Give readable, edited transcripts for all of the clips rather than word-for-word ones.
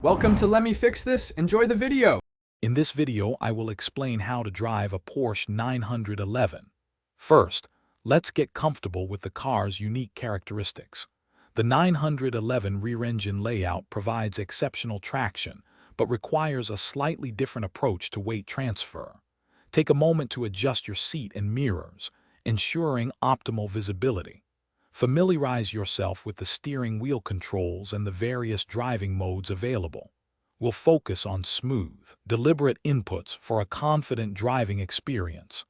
Welcome to Let Me Fix This. Enjoy the video. In this video, I will explain how to drive a Porsche 911. First, let's get comfortable with the car's unique characteristics. The 911 rear-engine layout provides exceptional traction, but requires a slightly different approach to weight transfer. Take a moment to adjust your seat and mirrors, ensuring optimal visibility. Familiarize yourself with the steering wheel controls and the various driving modes available. We'll focus on smooth, deliberate inputs for a confident driving experience.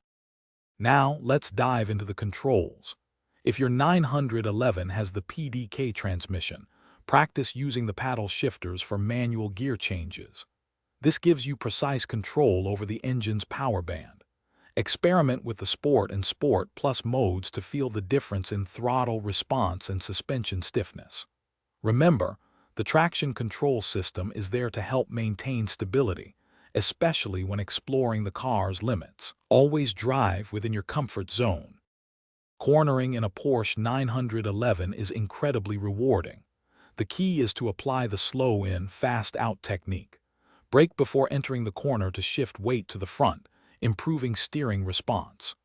Now, let's dive into the controls. If your 911 has the PDK transmission, practice using the paddle shifters for manual gear changes. This gives you precise control over the engine's power band. Experiment with the Sport and Sport Plus modes to feel the difference in throttle response and suspension stiffness. Remember, the traction control system is there to help maintain stability, especially when exploring the car's limits. Always drive within your comfort zone. Cornering in a Porsche 911 is incredibly rewarding. The key is to apply the slow-in, fast-out technique. Brake before entering the corner to shift weight to the front, improving steering response.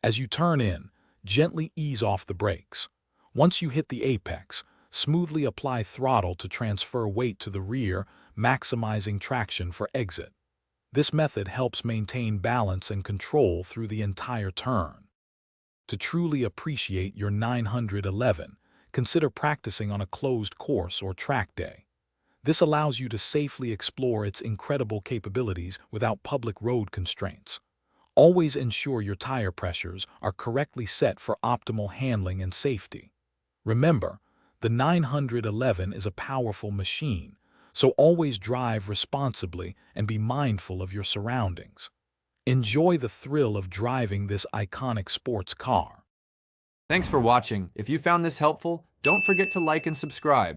As you turn in, gently ease off the brakes. Once you hit the apex, smoothly apply throttle to transfer weight to the rear, maximizing traction for exit. This method helps maintain balance and control through the entire turn. To truly appreciate your 911, consider practicing on a closed course or track day. This allows you to safely explore its incredible capabilities without public road constraints. Always ensure your tire pressures are correctly set for optimal handling and safety. Remember, the 911 is a powerful machine, so always drive responsibly and be mindful of your surroundings. Enjoy the thrill of driving this iconic sports car. Thanks for watching. If you found this helpful, don't forget to like and subscribe.